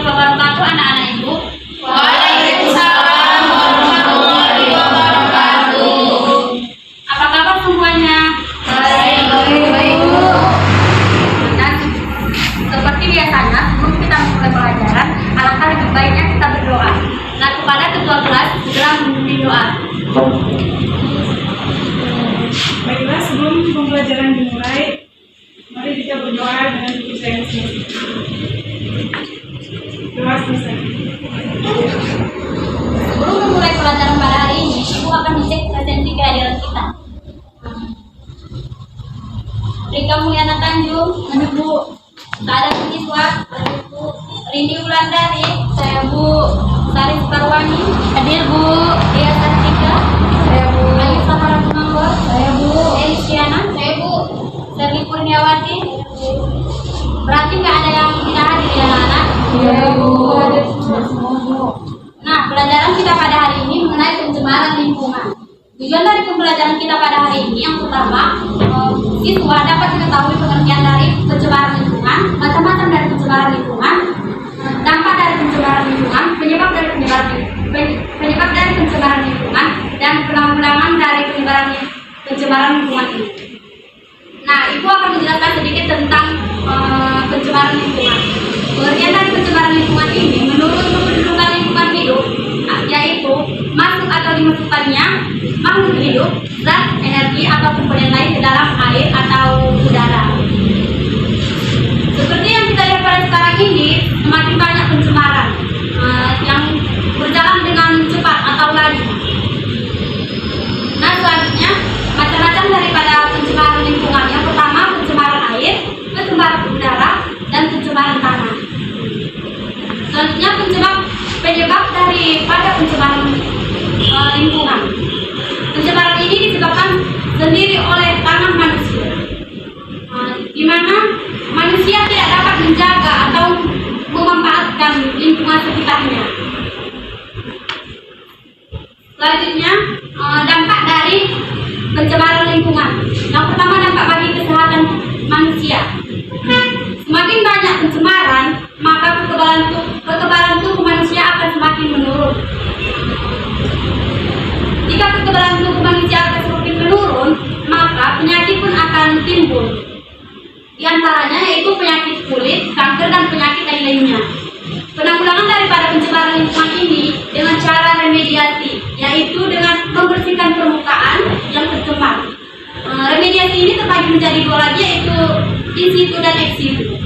wabarakatuh, anak-anak Ibu. Waalaikumsalam warahmatullahi wabarakatuh. Apa kabar semuanya? Baik, Bu. Dan seperti biasanya, sebelum kita mulai pelajaran, alangkah lebih baiknya kita berdoa. Nah, kepada ketua kelas, segera memimpin doa. Baiklah, sebelum pembelajaran dimulai, mari kita berdoa dengan kepercayaan semesta. Doa selesai. Sebelum memulai pelajaran pada hari ini, Ibu akan mengecek presensi kehadiran kita. Rika Mulyana Tanjung, Bu. Saada Siswa, Rini Wulandari, saya Bu. Saris Parwani, hadir Bu. Dia Sartika, saya Bu. Ayu Sahara Tumanggur, saya Bu. Elisiana, saya Bu. Serli Kurniawati, berarti nggak ada yang tidak hadir ya anak? Iya, Bu. Nah, pelajaran kita pada hari ini mengenai pencemaran lingkungan. Tujuan dari pembelajaran kita pada hari ini yang pertama, siswa dapat mengetahui pengertian dari pencemaran lingkungan, macam-macam dari pencemaran lingkungan, dampak dari pencemaran lingkungan, penyebab dari pencemaran lingkungan, dan penanggulangan dari pencemaran lingkungan ini. Nah, Ibu akan menjelaskan sedikit tentang pencemaran lingkungan. Pengertian dari pencemaran lingkungan ini menurut kependudukan lingkungan hidup, yaitu masuk atau dimasukkannya makhluk hidup, zat, energi, atau komponen lain ke dalam air atau udara. Seperti yang kita lihat pada sekarang ini, semakin banyak pencemaran yang berjalan dengan cepat atau laju. Nah, selanjutnya macam-macam daripada pencemaran lingkungan. Yang pertama, pencemaran air, pencemaran udara, dan pencemaran tanah. Selanjutnya, penyebab daripada pencemaran lingkungan. Pencemaran ini disebabkan sendiri oleh tangan manusia, di mana manusia tidak dapat menjaga atau memanfaatkan lingkungan sekitarnya. Selanjutnya, dampak dari pencemaran lingkungan. Yang pertama, dampak bagi kesehatan manusia. Semakin banyak pencemaran, maka kekebalan tubuh manusia akan semakin menurun. Jika kekebalan tubuh manusia akan semakin menurun, maka penyakit pun akan timbul. Di antaranya yaitu penyakit kulit, kanker, dan penyakit lainnya. Penanggulangan daripada pencemaran lingkungan ini dengan cara remediasi, yaitu dengan membersihkan permukaan yang tercemar. Remediasi ini terbagi menjadi dua lagi, yaitu in situ dan ex situ.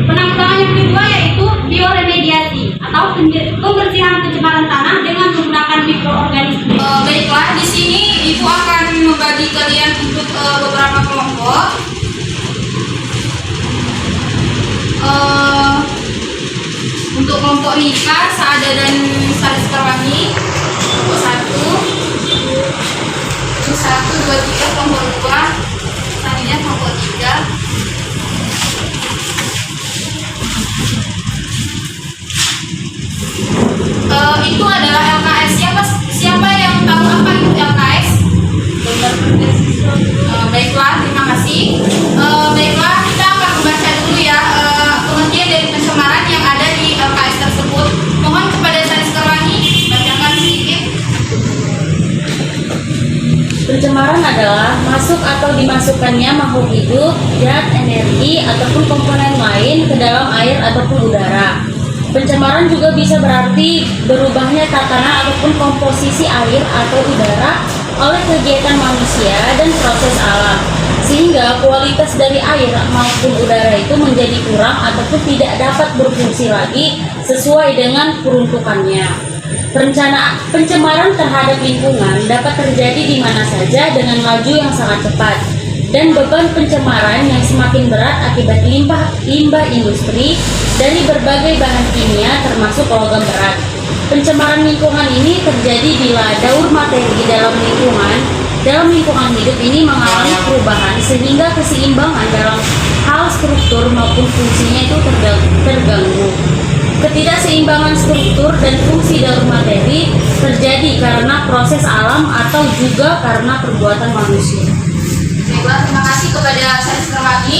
Penanggulangan yang kedua yaitu bioremediasi atau pembersihan pencemaran tanah dengan menggunakan mikroorganisme. Baiklah, di sini Ibu akan membagi kalian untuk beberapa kelompok. Untuk kelompok Rika, Saada, dan Saris Parwani, kelompok 1, 2, 3, kelompok 2, selanjutnya kelompok 3. Itu adalah LKS. Siapa yang tahu apa itu LKS? Baiklah, terima kasih. Baiklah, kita akan membaca dulu ya pengertian dari pencemaran yang ada di LKS tersebut. Mohon kepada Saris Parwani bacakan sedikit. Pencemaran adalah masuk atau dimasukkannya makhluk hidup, zat, energi, ataupun komponen lain ke dalam air ataupun udara. Pencemaran juga bisa berarti berubahnya tatanan ataupun komposisi air atau udara oleh kegiatan manusia dan proses alam, sehingga kualitas dari air maupun udara itu menjadi kurang ataupun tidak dapat berfungsi lagi sesuai dengan peruntukannya. Pencemaran terhadap lingkungan dapat terjadi di mana saja dengan laju yang sangat cepat, dan beban pencemaran yang semakin berat akibat limbah industri dari berbagai bahan kimia termasuk logam berat. Pencemaran lingkungan ini terjadi bila daur materi dalam lingkungan hidup ini mengalami perubahan sehingga keseimbangan dalam hal struktur maupun fungsinya itu terganggu. Ketidakseimbangan struktur dan fungsi daur materi terjadi karena proses alam atau juga karena perbuatan manusia. Baiklah, terima kasih kepada Saris Parwani.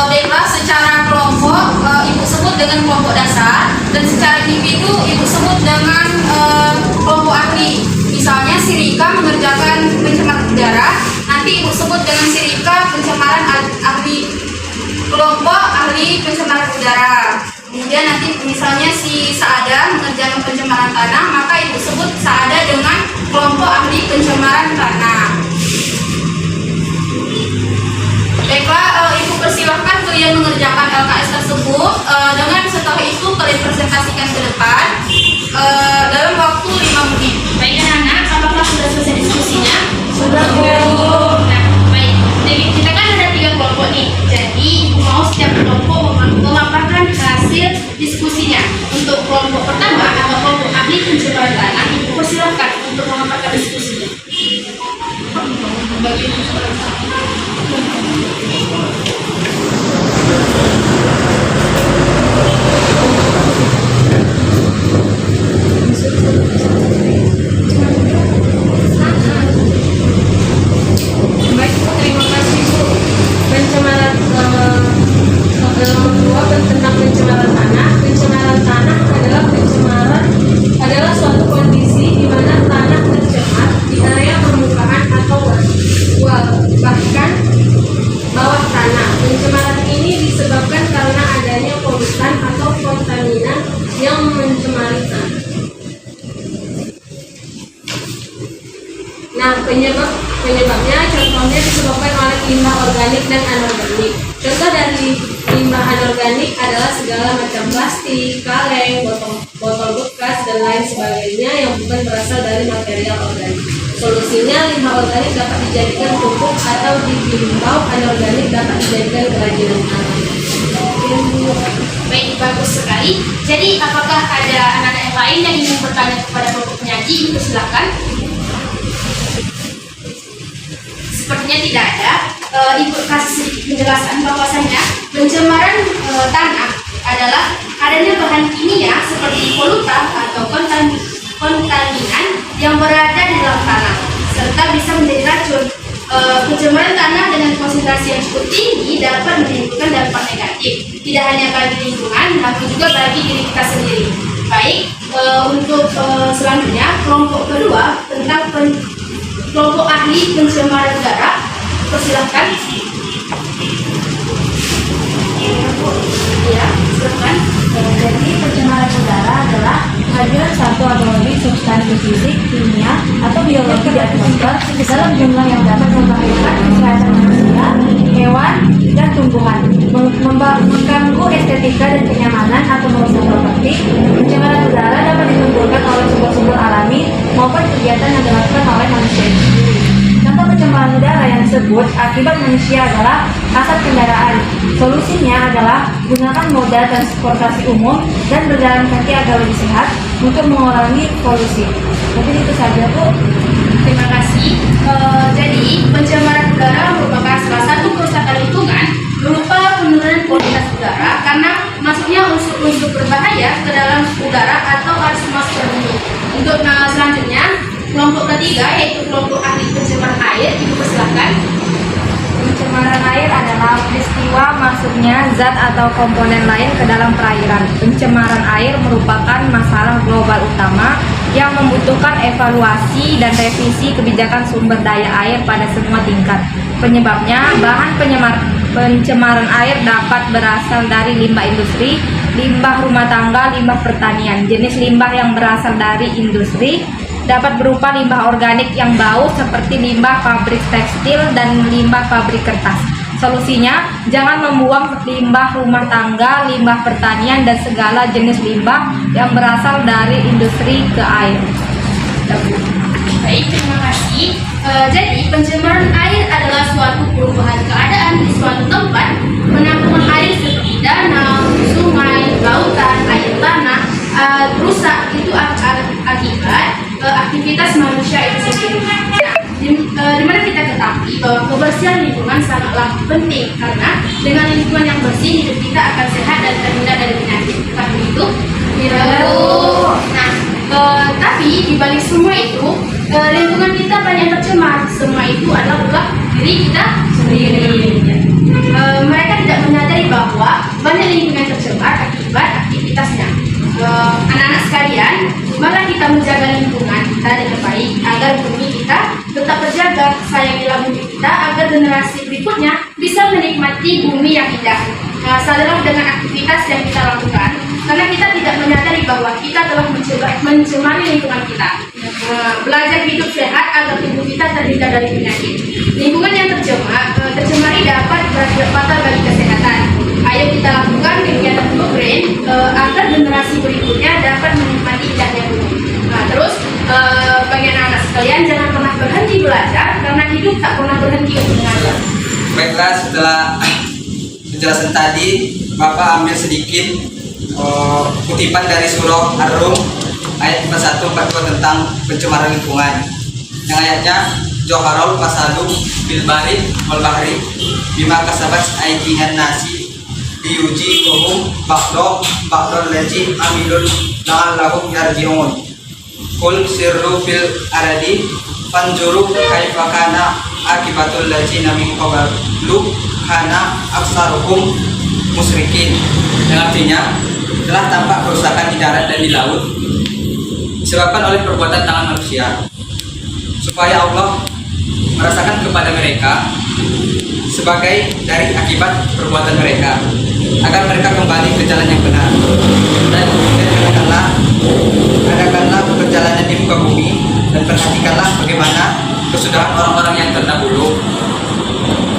Baiklah, secara kelompok Ibu sebut dengan kelompok dasar, dan secara individu ibu sebut dengan kelompok ahli. Misalnya si Rika mengerjakan pencemaran udara, nanti ibu sebut dengan si Rika pencemaran ahli, kelompok ahli pencemaran udara. Kemudian nanti misalnya si Saada mengerjakan pencemaran tanah, maka ibu sebut Saada dengan kelompok ahli pencemaran tanah. Baiklah, ibu persilahkan kalian mengerjakan LKS tersebut. Dengan setelah itu kalian presentasikan ke depan dalam waktu 5 menit. Baik anak-anak, apakah sudah selesai diskusinya? Sudah, Bu. Nah, baik. Jadi kita kan ada 3 kelompok nih. Jadi ibu mau setiap kelompok memaparkan hasil diskusinya. Untuk kelompok pertama atau kelompok ahli pencemaran tanah, ibu persilahkan untuk memaparkan diskusinya. Bagi Baik, terima kasih Bu. Pencemaran tentang pencemaran tanah. Pencemaran tanah adalah suatu kondisi di mana tanah tercemar di area permukaan atau bahkan bawah tanah. Pencemaran ini disebabkan karena adanya polutan atau kontaminan yang mencemari tanah. Nah, penyebabnya contohnya disebabkan oleh limbah organik dan anorganik. Contoh dari limbah anorganik adalah segala macam plastik, kaleng, botol bekas, dan lain sebagainya yang bukan berasal dari material organik. Solusinya, limbah organik dapat dijadikan pupuk atau limbah anorganik dapat dijadikan kerajinan tanah. baik, bagus sekali. Jadi apakah ada anak-anak yang lain yang ingin bertanya kepada kelompok penyaji? Ibu silakan. Sepertinya tidak ada. Ibu kasih sedikit penjelasan bahwasanya pencemaran tanah adalah adanya bahan kimia seperti polutan atau kontaminan yang berada di dalam tanah serta bisa menjadi racun. Pencemaran tanah dengan konsentrasi yang cukup tinggi dapat menimbulkan dampak negatif, tidak hanya bagi lingkungan, namun juga bagi diri kita sendiri. Baik, untuk selanjutnya kelompok kedua tentang kelompok ahli pencemaran udara. Persilahkan. Ya, silakan. Jadi pencemaran udara adalah kehadiran satu atau lebih substansi fisik, kimia, atau biologi di atmosfer dalam jumlah yang dapat membahayakan kesehatan manusia, hewan, dan tumbuhan, mengganggu estetika dan kenyamanan atau merusak properti. Pencemaran udara dapat ditimbulkan oleh sumber-sumber alami maupun kegiatan yang dilakukan oleh manusia itu sendiri. Contoh pencemaran udara yang disebut akibat manusia adalah asap kendaraan. Solusinya adalah gunakan moda transportasi umum dan berjalan kaki agar lebih sehat untuk mengurangi polusi. Mungkin itu saja, Bu. Terima kasih. Jadi pencemaran udara merupakan salah satu kerusakan lingkungan berupa penurunan kualitas udara karena masuknya unsur-unsur berbahaya ke dalam udara atau atmosfer bumi. Untuk selanjutnya kelompok ketiga yaitu kelompok ahli pencemaran air. Ibu persilakan. Pencemaran air adalah peristiwa masuknya zat atau komponen lain ke dalam perairan. Pencemaran air merupakan masalah global utama yang membutuhkan evaluasi dan revisi kebijakan sumber daya air pada semua tingkat. Penyebabnya, bahan pencemaran air dapat berasal dari limbah industri, limbah rumah tangga, limbah pertanian. Jenis limbah yang berasal dari industri dapat berupa limbah organik yang bau seperti limbah pabrik tekstil dan limbah pabrik kertas. Solusinya, jangan membuang limbah rumah tangga, limbah pertanian, dan segala jenis limbah yang berasal dari industri ke air. Baik, terima kasih. Jadi pencemaran air adalah suatu perubahan keadaan di suatu tempat penampungan air seperti danau, sungai, lautan, air tanah rusak itu akibat aktivitas manusia itu sendiri. Nah, dimana kita ketahui bahwa kebersihan lingkungan sangatlah penting karena dengan lingkungan yang bersih hidup kita akan sehat dan terhindar dari penyakit. Bukan begitu? Nah, tapi di balik semua itu lingkungan kita banyak tercemar. Semua itu adalah ulah diri kita sendiri. Mereka tidak menyadari bahwa banyak lingkungan tercemar akibat menjaga lingkungan kita dengan baik agar bumi kita tetap terjaga. Sayangilah bumi kita agar generasi berikutnya bisa menikmati bumi yang indah. Sadarlah dengan aktivitas yang kita lakukan, karena kita tidak menyadari bahwa kita telah mencemari lingkungan kita. Belajar hidup sehat agar tubuh kita terhindar dari penyakit. Lingkungan yang tercemari dapat berakibat fatal bagi kesehatan. Ayo kita lakukan kegiatan Go Green agar generasi berikutnya dapat menikmati indahnya bumi. Terus bagi anak-anak sekalian, jangan pernah berhenti belajar karena hidup tak pernah berhenti untuk belajar. Baiklah, setelah penjelasan tadi, Bapak ambil sedikit kutipan dari surah Ar-Rum ayat 41-42 tentang pencemaran lingkungan. Yang ayatnya, Joharol Fasadum bil barid wal bahri bima kasabat aidinan nasi diuji kohum bakdor laji amilun la'allahum yarji'un. Kul sirru fil aradi fanjuru kaifa kana akibatul ladzina min qablu kana aksaruhum musyrikin. Yang artinya, telah tampak kerusakan di darat dan di laut disebabkan oleh perbuatan tangan manusia, supaya Allah merasakan kepada mereka sebagai dari akibat perbuatan mereka, agar mereka kembali ke jalan yang benar. Dan adakanlah perjalanan di muka bumi dan perhatikanlah bagaimana kesudahan orang-orang yang terdahulu.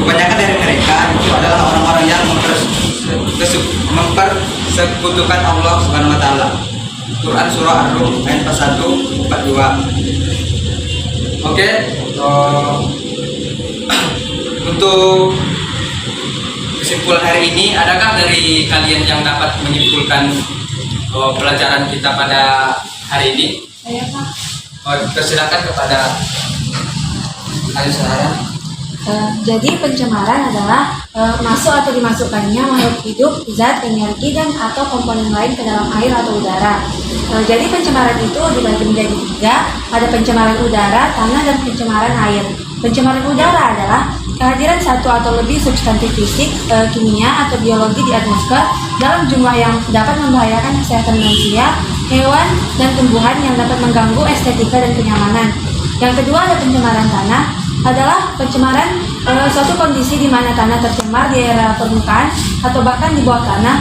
Kebanyakan dari mereka itu adalah orang-orang yang mempersekutukan Allah Subhanahu wa taala. Quran surah Ar-Rum ayat 41-42. Oke, untuk kesimpulan hari ini, adakah dari kalian yang dapat menyimpulkan pelajaran kita pada hari ini? Saya Pak. Persilakan kepada Ayu Sarah. Jadi pencemaran adalah masuk atau dimasukkannya makhluk hidup, zat, energi, dan atau komponen lain ke dalam air atau udara. Jadi pencemaran itu dibagi menjadi 3, ada pencemaran udara, tanah, dan pencemaran air. Pencemaran udara adalah kehadiran satu atau lebih substansi fisik, kimia, atau biologi di atmosfer dalam jumlah yang dapat membahayakan kesehatan manusia, hewan, dan tumbuhan yang dapat mengganggu estetika dan kenyamanan. Yang kedua ada pencemaran tanah, adalah pencemaran suatu kondisi di mana tanah tercemar di area permukaan atau bahkan di bawah tanah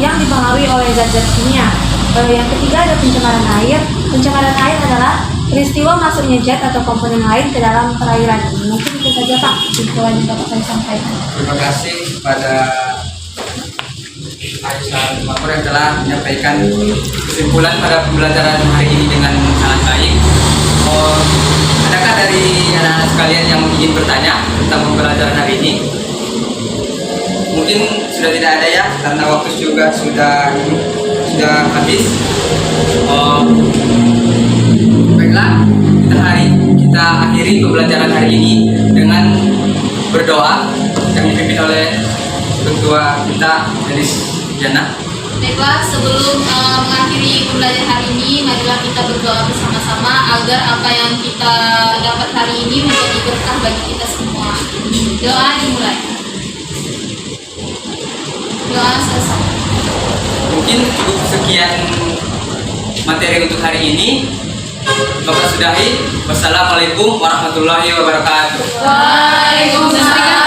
yang dipengaruhi oleh zat-zat kimia. Yang ketiga ada pencemaran air. Pencemaran air adalah peristiwa masuknya zat atau komponen lain ke dalam perairan. Mungkin itu saja Pak kesimpulan yang dapat saya sampaikan. Terima kasih kepada Aisyah Makmur yang telah menyampaikan kesimpulan pada pembelajaran hari ini dengan sangat baik. Adakah dari anak-anak sekalian yang ingin bertanya tentang pembelajaran hari ini? Mungkin sudah tidak ada ya, karena waktu juga sudah habis. Baiklah, kita akhiri pembelajaran hari ini dengan berdoa yang dipimpin oleh ketua kita Denis Jana. Baiklah, sebelum mengakhiri pembelajaran hari ini, marilah kita berdoa bersama-sama agar apa yang kita dapat hari ini menjadi berkah bagi kita semua. Doa dimulai. Doa selesai. Mungkin cukup sekian materi untuk hari ini. Bapak sudahi. Wassalamualaikum warahmatullahi wabarakatuh. Waalaikumsalam.